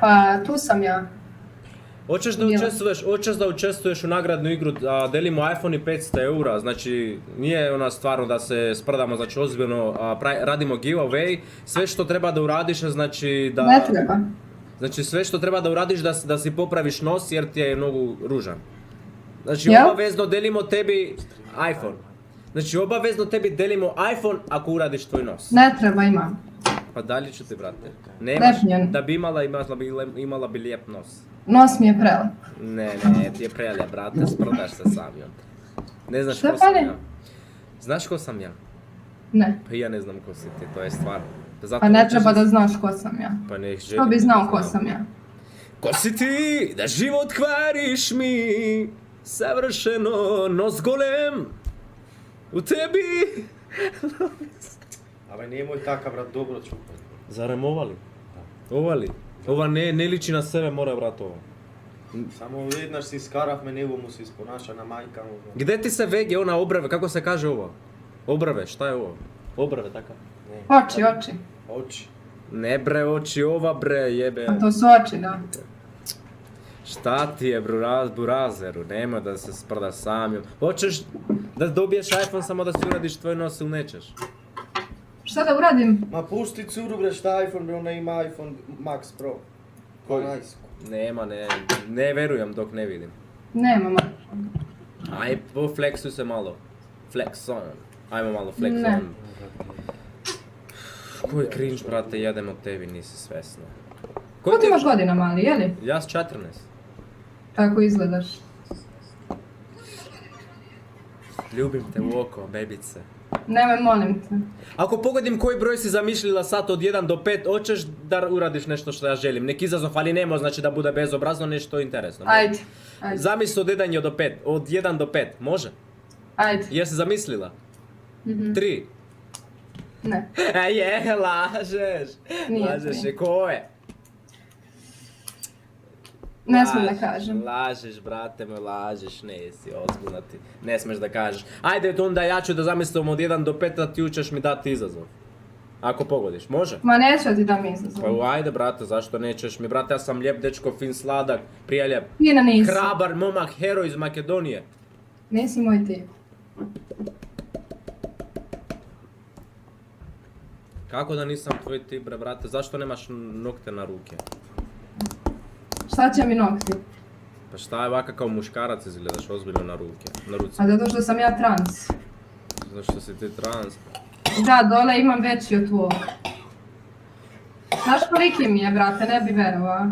Pa tu sam ja. Hoćeš da učestvuješ u nagradnu igru, a delimo iPhone i 500 eura, znači nije ona stvarno da se sprdamo, znači ozbiljno radimo giveaway, sve što treba da uradiš, znači da... Ne treba. Znači sve što treba da uradiš da si popraviš nos jer ti je mnogo ružan. Znači Jel? obavezno delimo tebi iPhone. Znači obavezno tebi delimo iPhone ako uradiš tvoj nos. Ne treba, imam. Pa dalje ću ti, brate. Nemaš, Definitivno. da bi imala bi lijep nos. Nos mi je prelep. Ne, ti je prelep, brate, sprdaš se sam joj. Ne znaš Šta ko sam fali? ja. Znaš ko sam ja? Ne. Pa ja ne znam ko si ti, to je stvar. Zato Pa ne hoćeš- treba da znaš ko sam ja. Pa ne Što želim bi da znao ko znam. sam ja? Ko si ti da život kvariš mi, savršeno nos golem u tebi. Абе немој така брат, добро чупај. Zarem ovali? Ovali? Ova ne liči na sebe, mora vrat ovo. Само веднаш си скаравме, него му се испонаша на мајка му. Gde ti se vege ona obrve, kako se kaže ovo? Obrve, šta je ovo? Obrve, taka? Не, Oči. очи. Ne bre, oči, ova bre, jebe. A to su oči, da. Šta ti je burazeru, nemoj da se sprda sam. Hoćeš da dobiješ iPhone samo da si uradiš tvoj nos ili nećeš? Šta da uradim? Ма пусти цуру бре, шта iPhone бре, она има iPhone Max Pro. 12. Nema, ne verujem dok ne vidim. Nemam. Aj, flexuj se malo. Flex on. Ajmo malo flex Ne. on. Koji cringe, brate, jedem od tebi, nisi svesna. Ko ti imaš godina, mali, jeli? Ja s 14. Tako izgledaš. Ljubim te u oko, bebice. Nemoj, molim te. Ako pogodim koji broj si zamišljila sad od 1 do 5, hoćeš da uradiš nešto što ja želim. Nek izazov, ali nemo znači da bude bezobrazno, nešto interesno. Ajde. Zamisli od 1 do 5, od 1 do 5, može? Ajde. Jesi zamislila? 3. Ne. Lažeš. Nije Lažeš tri. je, ko je? Ne smijem da kažem. Lažeš, brate moj, lažeš, nesi ozbiljna ti. Ne smiješ da kažeš. Ajde onda ja ću da zamislim od 1 do 5 da ti ćeš mi dati izazov. Ako pogodiš, može? Ma neću da ti dam izazov. Pa ajde brate, zašto nećeš mi? Brate, ja sam lijep dečko, fin, sladak, prijeljep, Fina nisi. hrabar, momak, heroj iz Makedonije. Nisi moj tip. Kako da nisam tvoj tip, bre, brate? Zašto nemaš nokte na ruke? Šta će mi nokti? Pa šta je ovaka kao muškarac izgledaš ozbiljno na ruke, na ruci? A zato što sam ja trans. Zašto si ti trans? Da, dole imam veći od tvojeg. Znaš koliki mi je, brate, ne bi verovao.